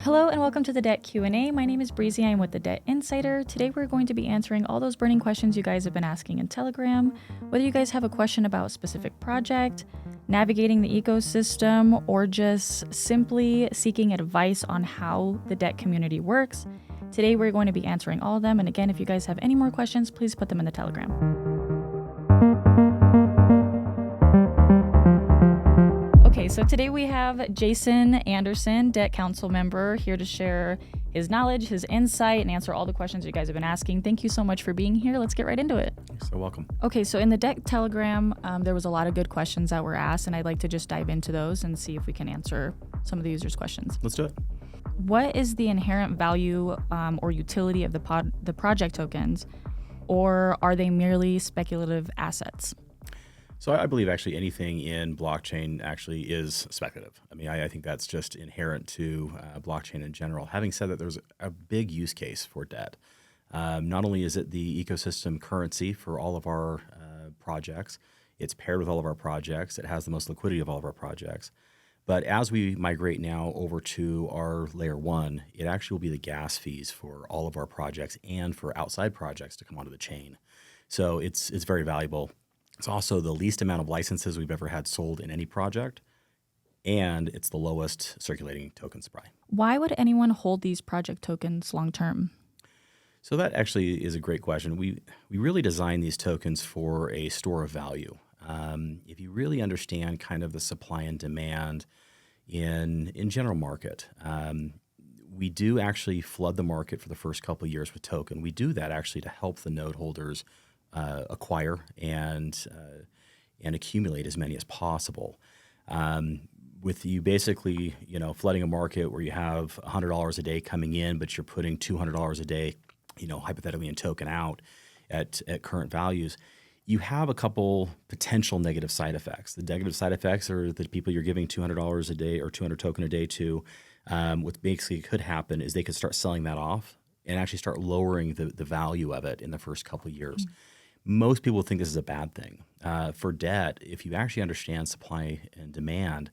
Hello and welcome to the Debt Q&A. My name is Breezy. I'm with the Debt Insider. Today we're going to be answering all those burning questions you guys have been asking in Telegram. Whether you guys have a question about a specific project, navigating the ecosystem, or just simply seeking advice on how the debt community works, today we're going to be answering all of them. And again, if you guys have any more questions, please put them in the Telegram. Okay, so today we have Jason Anderson, Debt Council member, here to share his knowledge, his insight, and answer all the questions you guys have been asking. Thank you so much for being here. Let's get right into it. You're so welcome. Okay, so in the Debt Telegram, there was a lot of good questions that were asked, and I'd like to just dive into those and see if we can answer some of the users' questions. Let's do it. What is the inherent value or utility of the project tokens, or are they merely speculative assets? So I believe actually anything in blockchain actually is speculative. I mean, I think that's just inherent to blockchain in general. Having said that, there's a big use case for debt. Not only is it the ecosystem currency for all of our projects, it's paired with all of our projects, it has the most liquidity of all of our projects. But as we migrate now over to our layer one, it actually will be the gas fees for all of our projects and for outside projects to come onto the chain. So it's very valuable. It's also the least amount of licenses we've ever had sold in any project, and it's the lowest circulating token supply. Why would anyone hold these project tokens long term? So that actually is a great question. We really designed these tokens for a store of value. If you really understand kind of the supply and demand in general market, we do actually flood the market for the first couple of years with token. We do that actually to help the node holders acquire and accumulate as many as possible. With you basically, flooding a market where you have $100 a day coming in, but you're putting $200 a day, hypothetically in token out at current values, you have a couple potential negative side effects. The negative side effects are the people you're giving $200 a day or 200 token a day to. What basically could happen is they could start selling that off and actually start lowering the value of it in the first couple of years. Mm-hmm. Most people think this is a bad thing. For debt, if you actually understand supply and demand,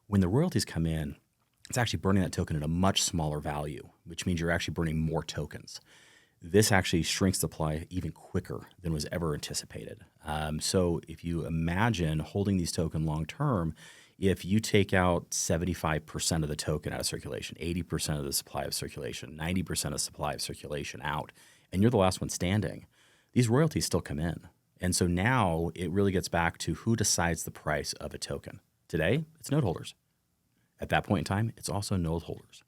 when the royalties come in, it's actually burning that token at a much smaller value, which means you're actually burning more tokens. This actually shrinks supply even quicker than was ever anticipated. So if you imagine holding these tokens long term, if you take out 75% of the token out of circulation, 80% of the supply of circulation, 90% of supply of circulation out, and you're the last one standing, these royalties still come in. And so now it really gets back to who decides the price of a token. Today, it's node holders. At that point in time, it's also node holders.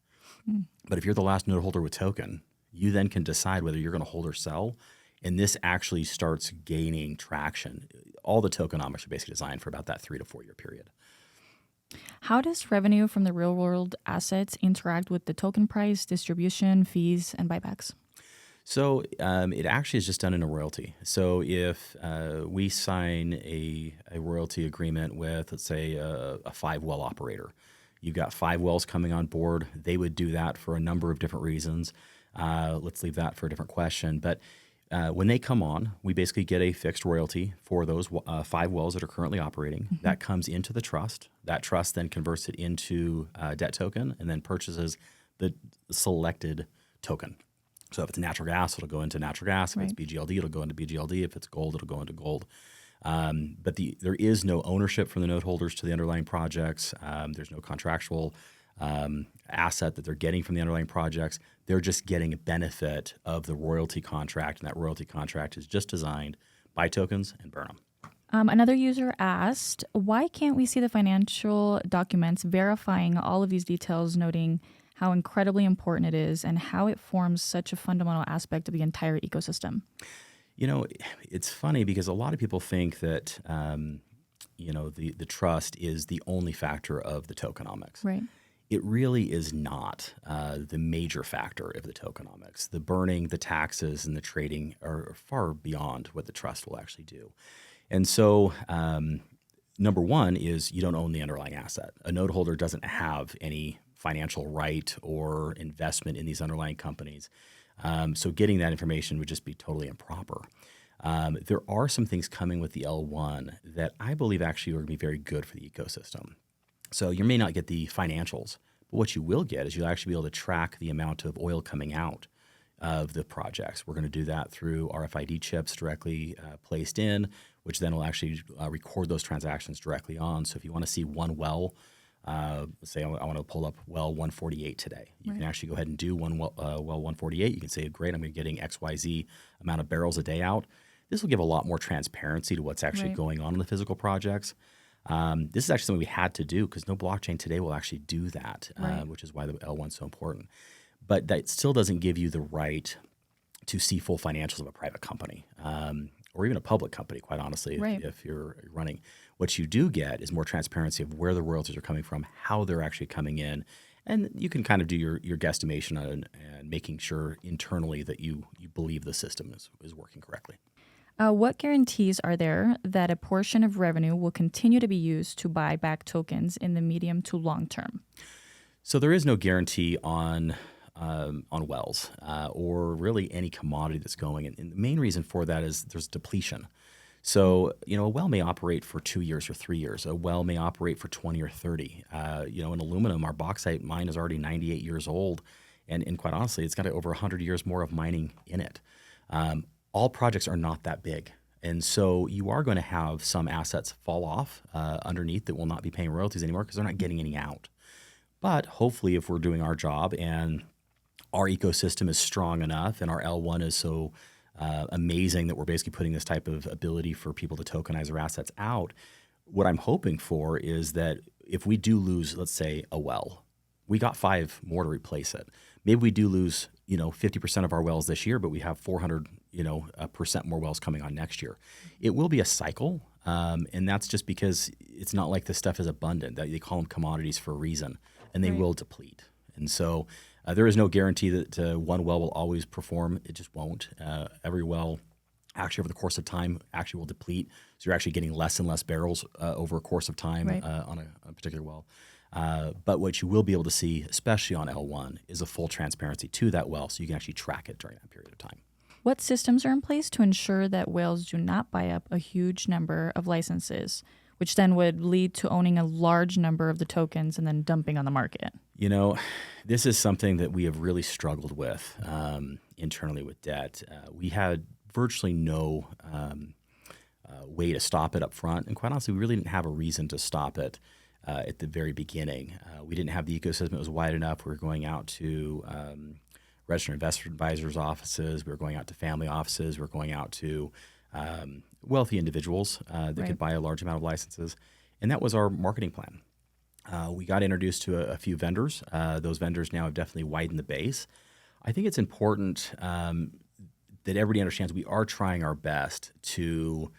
But if you're the last node holder with token, you then can decide whether you're going to hold or sell. And this actually starts gaining traction. All the tokenomics are basically designed for about that 3 to 4 year period. How does revenue from the real world assets interact with the token price, distribution, fees, and buybacks? So it actually is just done in a royalty. So if we sign a royalty agreement with, let's say, a 5-well operator, you've got 5 wells coming on board. They would do that for a number of different reasons. Let's leave that for a different question. But when they come on, we basically get a fixed royalty for those 5 wells that are currently operating. Mm-hmm. That comes into the trust. That trust then converts it into a debt token and then purchases the selected token. So if it's natural gas, it'll go into natural gas. If it's BGLD, it'll go into BGLD. If it's gold, it'll go into gold. But there is no ownership from the node holders to the underlying projects. There's no contractual asset that they're getting from the underlying projects. They're just getting a benefit of the royalty contract, and that royalty contract is just designed, buy tokens and burn them. Another user asked, why can't we see the financial documents verifying all of these details, noting how incredibly important it is and how it forms such a fundamental aspect of the entire ecosystem? It's funny because a lot of people think that, the trust is the only factor of the tokenomics. Right. It really is not the major factor of the tokenomics. The burning, the taxes, and the trading are far beyond what the trust will actually do. And so number one is you don't own the underlying asset. A node holder doesn't have any financial right or investment in these underlying companies. So getting that information would just be totally improper. There are some things coming with the L1 that I believe actually are going to be very good for the ecosystem. So you may not get the financials, But what you will get is you'll actually be able to track the amount of oil coming out of the projects. We're going to do that through RFID chips directly placed in, which then will actually record those transactions directly on. So if you want to see one well, say I want to pull up well 148 today, you can actually go ahead and do well 148. You can say, great, I'm getting XYZ amount of barrels a day out. This will give a lot more transparency to what's actually going on in the physical projects. This is actually something we had to do because no blockchain today will actually do that, which is why the L1 is so important. But that still doesn't give you the right to see full financials of a private company or even a public company, quite honestly, if you're running. What you do get is more transparency of where the royalties are coming from, how they're actually coming in, and you can kind of do your guesstimation on and making sure internally that you believe the system is working correctly. What guarantees are there that a portion of revenue will continue to be used to buy back tokens in the medium to long term? So there is no guarantee on wells or really any commodity that's going. And the main reason for that is there's depletion. So, a well may operate for 2 years or 3 years. A well may operate for 20 or 30. In aluminum, our bauxite mine is already 98 years old. And quite honestly, it's got over 100 years more of mining in it. All projects are not that big. And so you are going to have some assets fall off underneath that will not be paying royalties anymore because they're not getting any out. But hopefully if we're doing our job and our ecosystem is strong enough and our L1 is so amazing that we're basically putting this type of ability for people to tokenize their assets out, what I'm hoping for is that if we do lose, let's say, a well, we got 5 more to replace it. Maybe we do lose 50% of our wells this year, but we have 400 percent more wells coming on next year. It will be a cycle, and that's just because it's not like this stuff is abundant. They call them commodities for a reason, and they will deplete. And so there is no guarantee that one well will always perform. It just won't. Every well, actually over the course of time, actually will deplete. So you're actually getting less and less barrels over a course of time on a particular well. But what you will be able to see, especially on L1, is a full transparency to that well, so you can actually track it during that period of time. What systems are in place to ensure that whales do not buy up a huge number of licenses, which then would lead to owning a large number of the tokens and then dumping on the market? This is something that we have really struggled with internally with debt. We had virtually no way to stop it up front. And quite honestly, we really didn't have a reason to stop it at the very beginning. We didn't have the ecosystem that was wide enough. We were going out to registered investor advisors' offices. We were going out to family offices. We were going out to wealthy individuals that could buy a large amount of licenses. And that was our marketing plan. We got introduced to a few vendors. Those vendors now have definitely widened the base. I think it's important that everybody understands we are trying our best to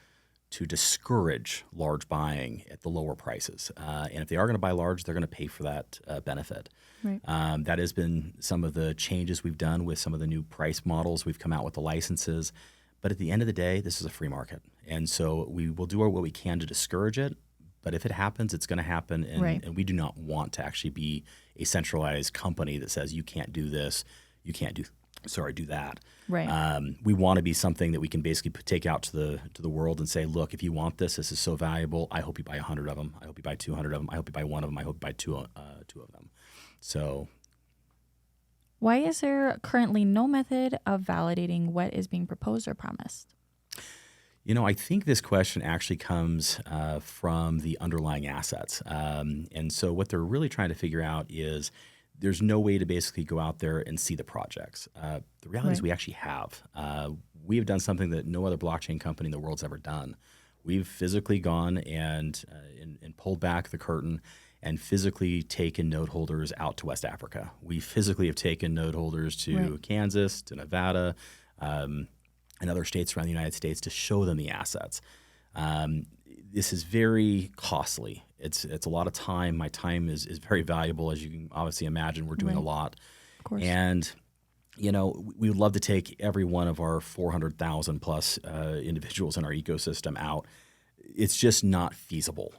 discourage large buying at the lower prices. And if they are going to buy large, they're going to pay for that benefit. Right. That has been some of the changes we've done with some of the new price models. We've come out with the licenses. But at the end of the day, this is a free market. And so we will do what we can to discourage it. But if it happens, it's going to happen. And we do not want to actually be a centralized company that says you can't do this, you can't do that. Right. We want to be something that we can basically take out to the world and say, look, if you want this, this is so valuable. I hope you buy 100 of them. I hope you buy 200 of them. I hope you buy one of them. I hope you buy two of them. So, why is there currently no method of validating what is being proposed or promised? I think this question actually comes from the underlying assets. And so what they're really trying to figure out is there's no way to basically go out there and see the projects. The reality is we actually have. We have done something that no other blockchain company in the world's ever done. We've physically gone and pulled back the curtain and physically taken node holders out to West Africa. We physically have taken node holders to Kansas, to Nevada, and other states around the United States to show them the assets. This is very costly. It's a lot of time. My time is very valuable, as you can obviously imagine. We're doing a lot. Of course. And, we would love to take every one of our 400,000 plus individuals in our ecosystem out. It's just not feasible.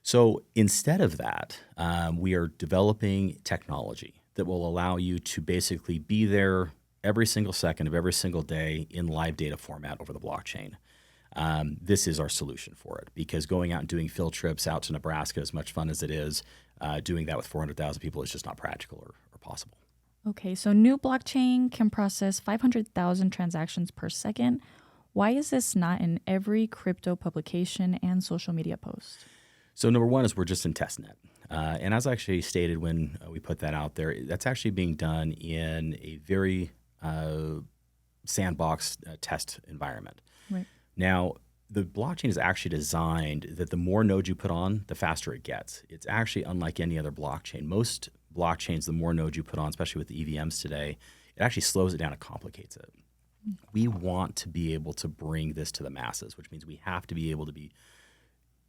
So instead of that, we are developing technology that will allow you to basically be there every single second of every single day in live data format over the blockchain. This is our solution for it, because going out and doing field trips out to Nebraska, as much fun as it is, doing that with 400,000 people is just not practical or possible. Okay, so new blockchain can process 500,000 transactions per second. Why is this not in every crypto publication and social media post? So number one is we're just in testnet. And as I actually stated when we put that out there, that's actually being done in a very sandbox test environment. Right. Now, the blockchain is actually designed that the more nodes you put on, the faster it gets. It's actually unlike any other blockchain. Most blockchains, the more nodes you put on, especially with the EVMs today, it actually slows it down and complicates it. We want to be able to bring this to the masses, which means we have to be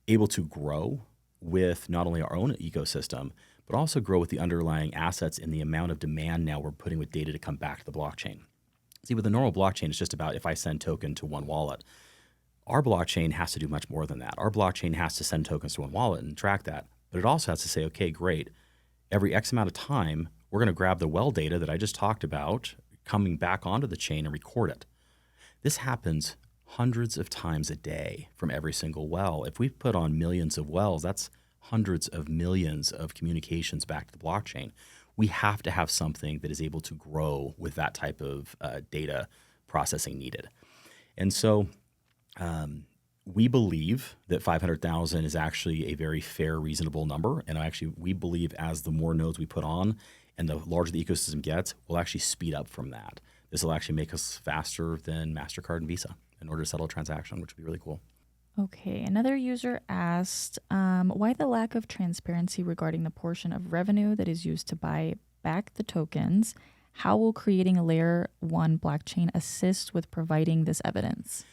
able to grow with not only our own ecosystem, but also grow with the underlying assets and the amount of demand now we're putting with data to come back to the blockchain. See, with a normal blockchain, it's just about if I send token to one wallet. Our blockchain has to do much more than that. Our blockchain has to send tokens to one wallet and track that. But it also has to say, okay, great. Every X amount of time, we're going to grab the well data that I just talked about, coming back onto the chain and record it. This happens hundreds of times a day from every single well. If we put on millions of wells, that's hundreds of millions of communications back to the blockchain. We have to have something that is able to grow with that type of data processing needed. And so we believe that 500,000 is actually a very fair, reasonable number. And actually, we believe as the more nodes we put on and the larger the ecosystem gets, we'll actually speed up from that. This will actually make us faster than MasterCard and Visa in order to settle a transaction, which would be really cool. Okay, another user asked, why the lack of transparency regarding the portion of revenue that is used to buy back the tokens? How will creating a layer 1 blockchain assist with providing this evidence?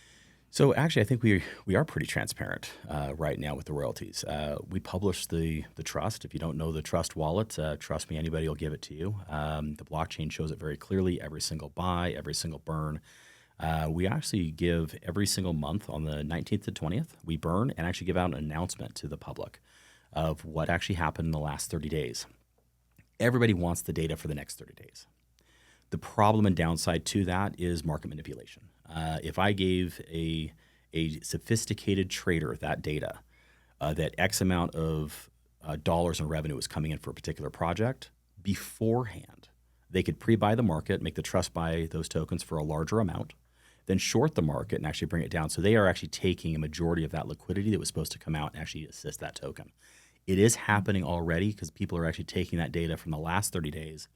So actually, I think we are pretty transparent right now with the royalties. We publish the trust. If you don't know the trust wallet, trust me, anybody will give it to you. The blockchain shows it very clearly, every single buy, every single burn. We actually give every single month on the 19th to 20th, we burn and actually give out an announcement to the public of what actually happened in the last 30 days. Everybody wants the data for the next 30 days. The problem and downside to that is market manipulation. If I gave a sophisticated trader that data, that X amount of dollars in revenue was coming in for a particular project, beforehand, they could pre-buy the market, make the trust buy those tokens for a larger amount, then short the market and actually bring it down. So they are actually taking a majority of that liquidity that was supposed to come out and actually assist that token. It is happening already because people are actually taking that data from the last 30 days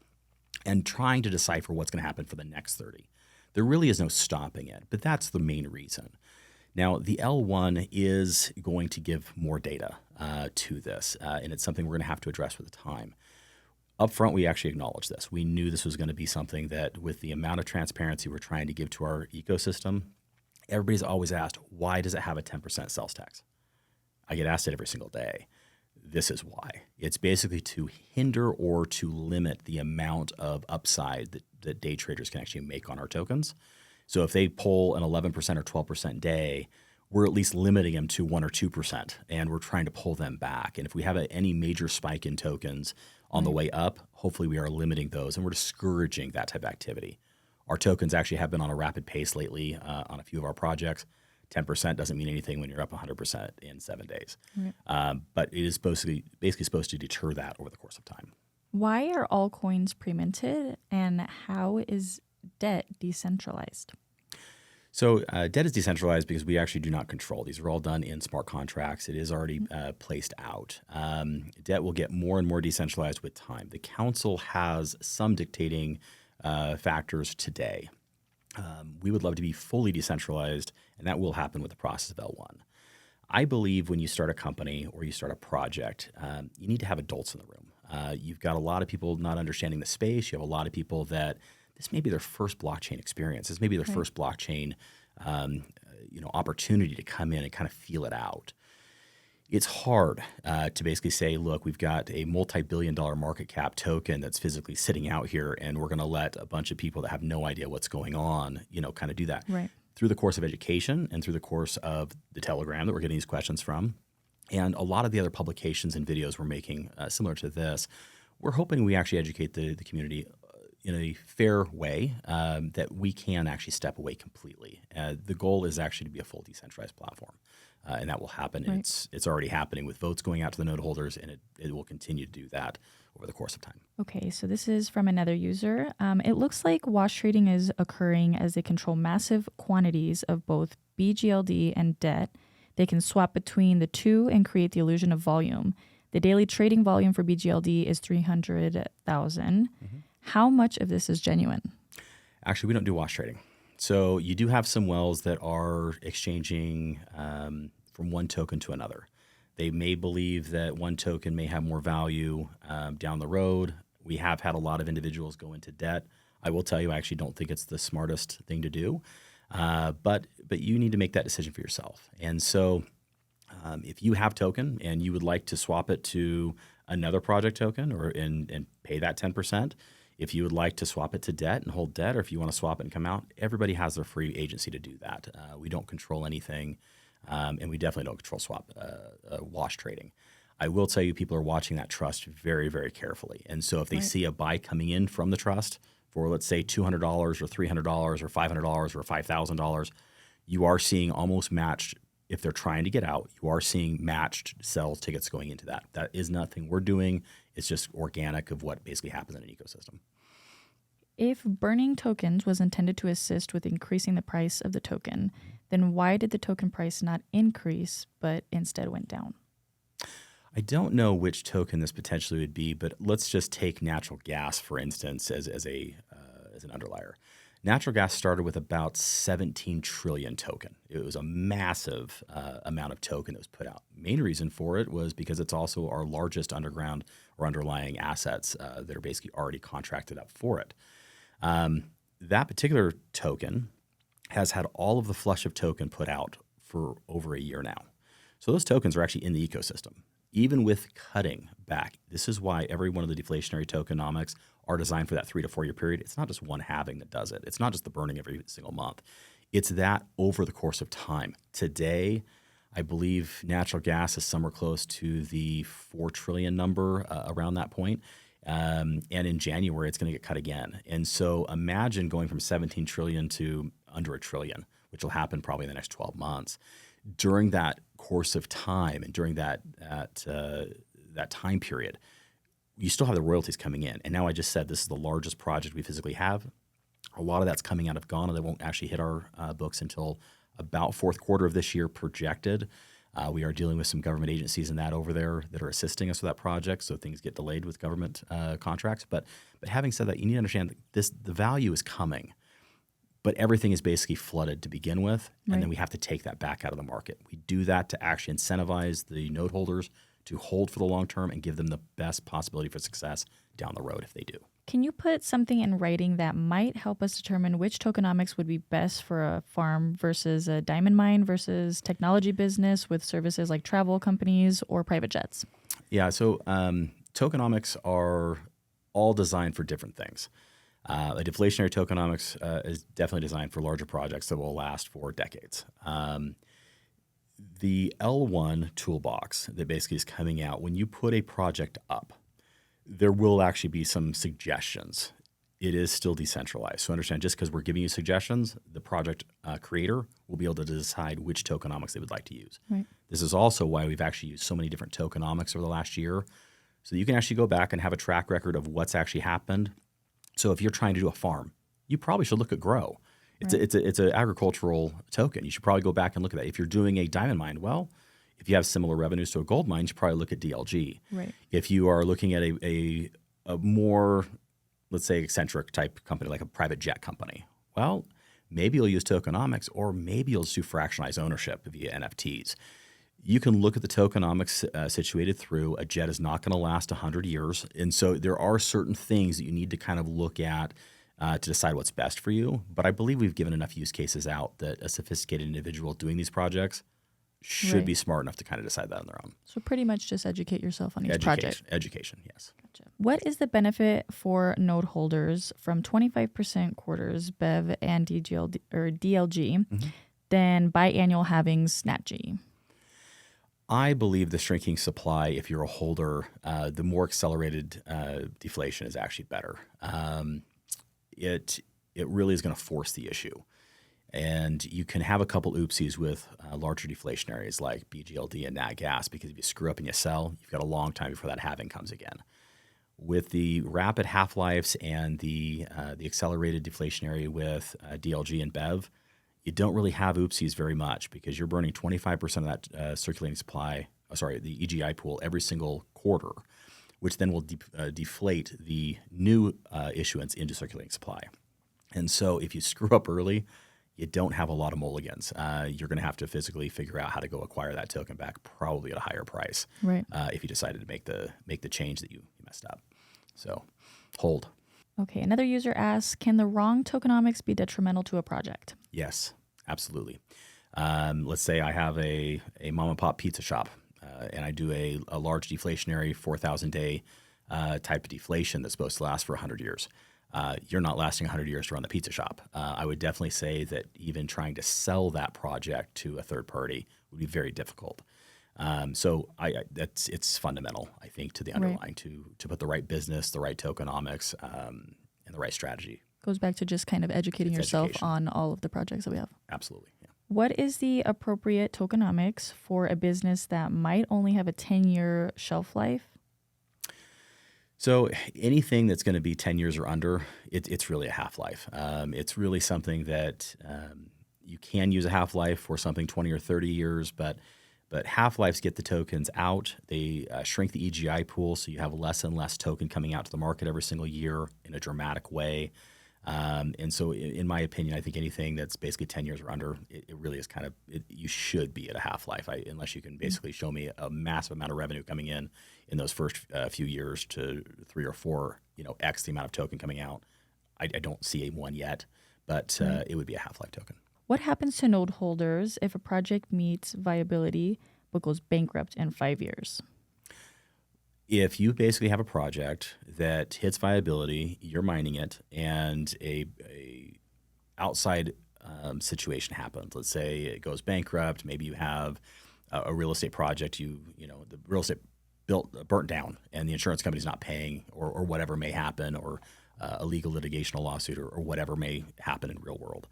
and trying to decipher what's going to happen for the next 30. There really is no stopping it, but that's the main reason. Now, the L1 is going to give more data to this, and it's something we're going to have to address with the time. Up front, we actually acknowledged this. We knew this was going to be something that, with the amount of transparency we're trying to give to our ecosystem, everybody's always asked, why does it have a 10% sales tax? I get asked it every single day. This is why. It's basically to hinder or to limit the amount of upside that day traders can actually make on our tokens. So if they pull an 11% or 12% day, we're at least limiting them to 1 or 2%, and we're trying to pull them back. And if we have any major spike in tokens on the way up, hopefully we are limiting those, and we're discouraging that type of activity. Our tokens actually have been on a rapid pace lately on a few of our projects. 10% doesn't mean anything when you're up 100% in 7 days. Right. But it is basically supposed to deter that over the course of time. Why are all coins pre-minted, and how is debt decentralized? So debt is decentralized because we actually do not control. These are all done in smart contracts. It is already placed out. Debt will get more and more decentralized with time. The council has some dictating factors today. We would love to be fully decentralized, and that will happen with the process of L1. I believe when you start a company or you start a project, you need to have adults in the room. You've got a lot of people not understanding the space. You have a lot of people that this may be their first blockchain experience. This may be their first blockchain opportunity to come in and kind of feel it out. It's hard to basically say, look, we've got a multi-billion-dollar market cap token that's physically sitting out here, and we're going to let a bunch of people that have no idea what's going on, kind of do that. Right. Through the course of education and through the course of the Telegram that we're getting these questions from, and a lot of the other publications and videos we're making similar to this, we're hoping we actually educate the community in a fair way that we can actually step away completely. The goal is actually to be a full decentralized platform, and that will happen. Right. It's already happening with votes going out to the node holders, and it will continue to do that over the course of time. Okay, so this is from another user. It looks like wash trading is occurring as they control massive quantities of both BGLD and debt. They can swap between the two and create the illusion of volume. The daily trading volume for BGLD is 300,000. How much of this is genuine? Actually, we don't do wash trading. So you do have some wells that are exchanging from one token to another. They may believe that one token may have more value down the road. We have had a lot of individuals go into debt. I will tell you, I actually don't think it's the smartest thing to do, but you need to make that decision for yourself. And so if you have token and you would like to swap it to another project token and pay that 10%, if you would like to swap it to debt and hold debt, or if you want to swap it and come out, everybody has their free agency to do that. We don't control anything. And we definitely don't control wash trading. I will tell you, people are watching that trust very, very carefully. And so if they see a buy coming in from the trust for, let's say, $200 or $300 or $500 or $5,000, you are seeing almost matched, if they're trying to get out, you are seeing matched sell tickets going into that. That is nothing we're doing. It's just organic of what basically happens in an ecosystem. If burning tokens was intended to assist with increasing the price of the token, then why did the token price not increase, but instead went down? I don't know which token this potentially would be, but let's just take natural gas, for instance, as an underlier. Natural gas started with about 17 trillion token. It was a massive amount of token that was put out. Main reason for it was because it's also our largest underground or underlying assets that are basically already contracted up for it. That particular token has had all of the flush of token put out for over a year now. So those tokens are actually in the ecosystem. Even with cutting back, this is why every one of the deflationary tokenomics are designed for that 3 to 4 year period. It's not just one halving that does it. It's not just the burning every single month. It's that over the course of time. Today, I believe natural gas is somewhere close to the 4 trillion number around that point. And in January, it's going to get cut again. And so imagine going from 17 trillion to under a trillion, which will happen probably in the next 12 months. During that course of time and during that time period, you still have the royalties coming in. And now I just said this is the largest project we physically have. A lot of that's coming out of Ghana that won't actually hit our books until about fourth quarter of this year projected. We are dealing with some government agencies in that over there that are assisting us with that project, so things get delayed with government contracts. But having said that, you need to understand that the value is coming, but everything is basically flooded to begin with, and then we have to take that back out of the market. We do that to actually incentivize the node holders to hold for the long term and give them the best possibility for success down the road if they do. Can you put something in writing that might help us determine which tokenomics would be best for a farm versus a diamond mine versus technology business with services like travel companies or private jets? Yeah, so tokenomics are all designed for different things. A deflationary tokenomics is definitely designed for larger projects that will last for decades. The L1 toolbox that basically is coming out, when you put a project up, there will actually be some suggestions. It is still decentralized. So understand, just because we're giving you suggestions, the project creator will be able to decide which tokenomics they would like to use. Right. This is also why we've actually used so many different tokenomics over the last year, so that you can actually go back and have a track record of what's actually happened. So if you're trying to do a farm, you probably should look at Grow. It's an agricultural token. You should probably go back and look at that. If you're doing a diamond mine, well, if you have similar revenues to a gold mine, you should probably look at DLG. Right. If you are looking at a more, let's say, eccentric type company, like a private jet company, well, maybe you'll use tokenomics, or maybe you'll just do fractionalized ownership via NFTs. You can look at the tokenomics situated through. A jet is not going to last 100 years. And so there are certain things that you need to kind of look at to decide what's best for you. But I believe we've given enough use cases out that a sophisticated individual doing these projects should be smart enough to kind of decide that on their own. So pretty much just educate yourself on each project. Education, yes. Gotcha. What is the benefit for node holders from 25% quarters, BEV and DLG, than biannual halvings, SNATG? I believe the shrinking supply, if you're a holder, the more accelerated deflation is actually better. it really is going to force the issue. And you can have a couple oopsies with larger deflationaries like BGLD and nat gas, because if you screw up and you sell, you've got a long time before that halving comes again. With the rapid half-lives and the accelerated deflationary with DLG and BEV, you don't really have oopsies very much, because you're burning 25% of that circulating supply, the EGI pool every single quarter, which then will deflate the new issuance into circulating supply. And so if you screw up early, you don't have a lot of mulligans. You're going to have to physically figure out how to go acquire that token back, probably at a higher price, right? If you decided to make the change that you messed up. So hold. Okay, another user asks, can the wrong tokenomics be detrimental to a project? Yes, absolutely. Let's say I have a mom and pop pizza shop, and I do a large deflationary 4,000 day type of deflation that's supposed to last for 100 years. You're not lasting 100 years to run the pizza shop. I would definitely say that even trying to sell that project to a third party would be very difficult. So it's fundamental, I think, to the underlying, right, to put the right business, the right tokenomics, and the right strategy. Goes back to just kind of educating yourself on all of the projects that we have. Absolutely. Yeah. What is the appropriate tokenomics for a business that might only have a 10-year shelf life? So anything that's going to be 10 years or under, it's really a half-life. It's really something that you can use a half-life for something 20 or 30 years, but half-lives get the tokens out. They shrink the EGI pool, so you have less and less token coming out to the market every single year in a dramatic way. And so in my opinion, I think anything that's basically 10 years or under, it really is kind of, you should be at a half-life, unless you can basically show me a massive amount of revenue coming in those first few years to 3 or 4, X the amount of token coming out. I don't see one yet, but it would be a half-life token. What happens to node holders if a project meets viability but goes bankrupt in 5 years? If you basically have a project that hits viability, you're mining it, and a outside situation happens. Let's say it goes bankrupt. Maybe you have a real estate project. The real estate burnt down, and the insurance company's not paying, or whatever may happen, or a legal litigational lawsuit, or whatever may happen in real world.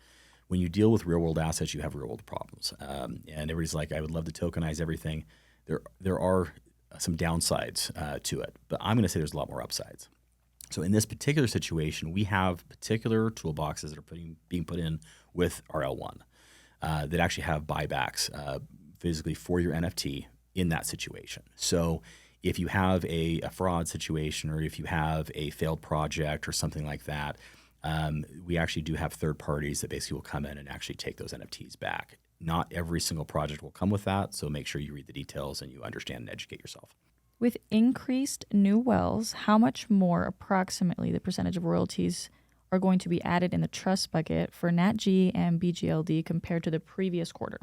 When you deal with real world assets, you have real world problems, and everybody's like, I would love to tokenize everything. There are some downsides to it, but I'm going to say there's a lot more upsides. So in this particular situation, we have particular toolboxes that are being put in with our L1 that actually have buybacks physically for your NFT in that situation. So if you have a fraud situation, or if you have a failed project or something like that, we actually do have third parties that basically will come in and actually take those NFTs back. Not every single project will come with that, so make sure you read the details and you understand and educate yourself. With increased new wells, how much more approximately the percentage of royalties are going to be added in the trust bucket for NatG and BGLD compared to the previous quarter?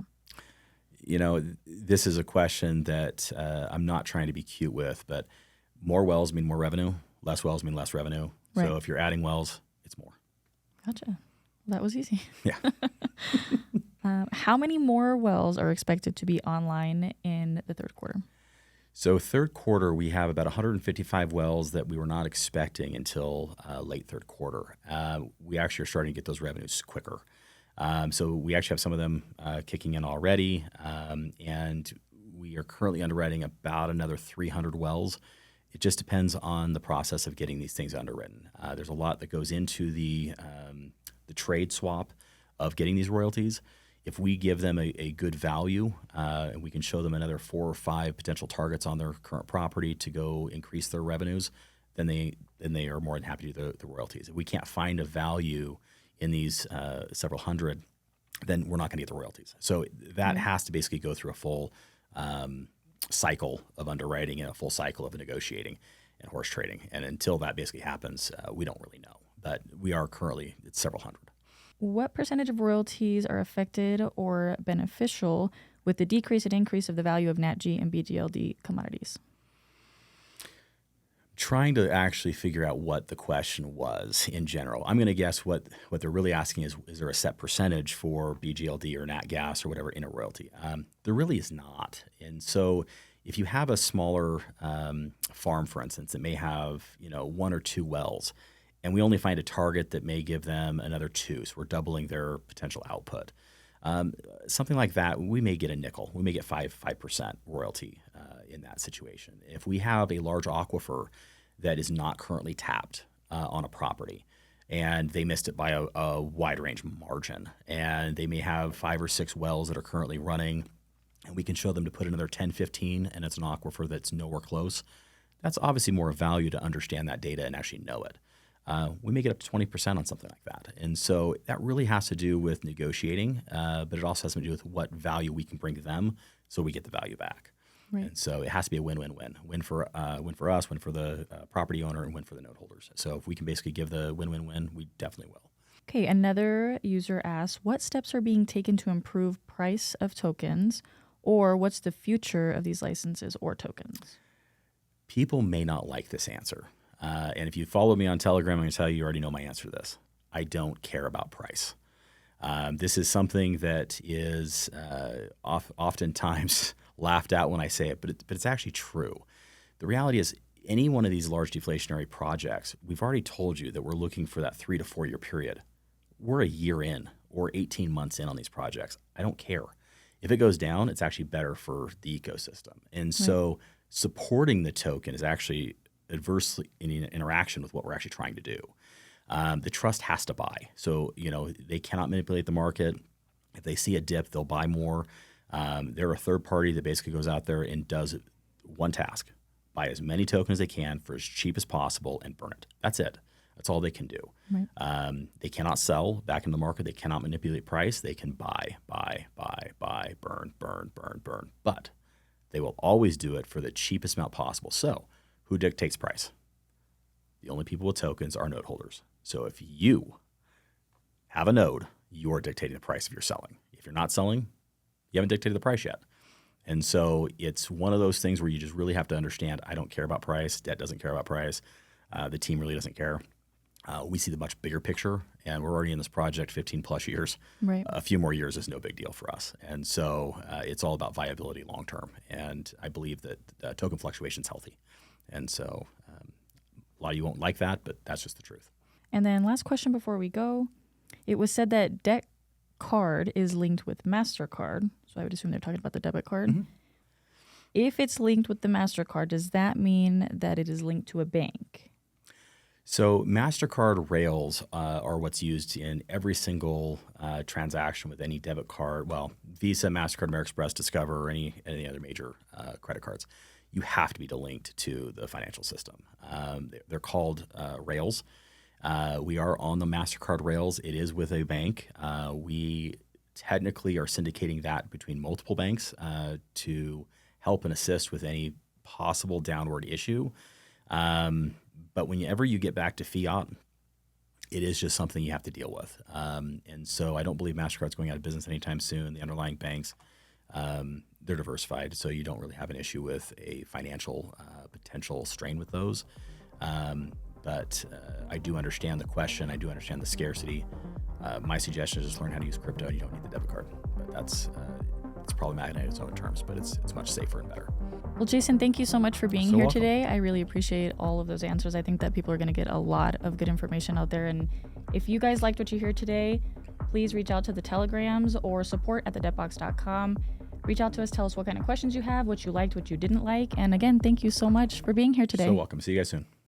This is a question that I'm not trying to be cute with, but more wells mean more revenue, less wells mean less revenue. Right. So if you're adding wells, it's more. Gotcha. That was easy. Yeah. How many more wells are expected to be online in the third quarter? So third quarter, we have about 155 wells that we were not expecting until late third quarter. We actually are starting to get those revenues quicker. So we actually have some of them kicking in already, and we are currently underwriting about another 300 wells. It just depends on the process of getting these things underwritten. There's a lot that goes into the trade swap of getting these royalties. If we give them a good value, and we can show them another 4 or 5 potential targets on their current property to go increase their revenues, then they are more than happy to do the royalties. If we can't find a value in these several hundred, then we're not going to get the royalties. So that has to basically go through a full cycle of underwriting and a full cycle of negotiating and horse trading. And until that basically happens, we don't really know. But we are currently, it's several hundred. What percentage of royalties are affected or beneficial with the decrease and increase of the value of NatG and BGLD commodities? Trying to actually figure out what the question was in general. I'm going to guess what they're really asking is there a set percentage for BGLD or nat gas or whatever in a royalty? There really is not. And so if you have a smaller farm, for instance, that may have 1 or 2 wells, and we only find a target that may give them another 2, so we're doubling their potential output. Something like that, we may get a nickel. We may get 5% royalty in that situation. If we have a large aquifer that is not currently tapped on a property, and they missed it by a wide range margin, and they may have 5 or 6 wells that are currently running, and we can show them to put another 10, 15, and it's an aquifer that's nowhere close, that's obviously more value to understand that data and actually know it. We may get up to 20% on something like that. And so that really has to do with negotiating, but it also has to do with what value we can bring to them so we get the value back. Right. And so it has to be a win-win-win. Win for us, win for the property owner, and win for the note holders. So if we can basically give the win-win-win, we definitely will. Okay, another user asks, what steps are being taken to improve price of tokens, or what's the future of these licenses or tokens? People may not like this answer. And if you follow me on Telegram, I'm going to tell you, you already know my answer to this. I don't care about price. This is something that is oftentimes laughed at when I say it, but it's actually true. The reality is, any one of these large deflationary projects, we've already told you that we're looking for that 3 to 4 year period. We're a year in or 18 months in on these projects. I don't care. If it goes down, it's actually better for the ecosystem. And so supporting the token is actually adversely in interaction with what we're actually trying to do. The trust has to buy. So, they cannot manipulate the market. If they see a dip, they'll buy more. They're a third party that basically goes out there and does one task: buy as many tokens as they can for as cheap as possible and burn it. That's it. That's all they can do. Right. They cannot sell back in the market. They cannot manipulate price. They can buy, burn. But they will always do it for the cheapest amount possible. So who dictates price? The only people with tokens are node holders. So if you have a node, you are dictating the price if you're selling. If you're not selling, you haven't dictated the price yet. And so it's one of those things where you just really have to understand, I don't care about price. Debt doesn't care about price. The team really doesn't care. We see the much bigger picture, and we're already in this project 15 plus years. Right. A few more years is no big deal for us. And so it's all about viability long term. And I believe that token fluctuation is healthy. And so a lot of you won't like that, but that's just the truth. And then last question before we go. It was said that debt card is linked with MasterCard. So I would assume they're talking about the debit card. Mm-hmm. If it's linked with the MasterCard, does that mean that it is linked to a bank? So MasterCard rails are what's used in every single transaction with any debit card. Well, Visa, MasterCard, American Express, Discover, or any other major credit cards. You have to be linked to the financial system. They're called rails. We are on the MasterCard rails. It is with a bank. We technically are syndicating that between multiple banks to help and assist with any possible downward issue. But whenever you get back to fiat, it is just something you have to deal with. And so I don't believe MasterCard's going out of business anytime soon. The underlying banks, they're diversified, so you don't really have an issue with a financial potential strain with those. But I do understand the question. I do understand the scarcity. My suggestion is just learn how to use crypto, and you don't need the debit card. But that's it's problematic in its own terms, but it's much safer and better. Well, Jason, thank you so much for being here welcome. today. I really appreciate all of those answers. I think that people are going to get a lot of good information out there. And if you guys liked what you hear today, please reach out to the Telegrams or support@thedebtbox.com. Reach out to us. Tell us what kind of questions you have, what you liked, what you didn't like. And again, thank you so much for being here today. So welcome. See you guys soon.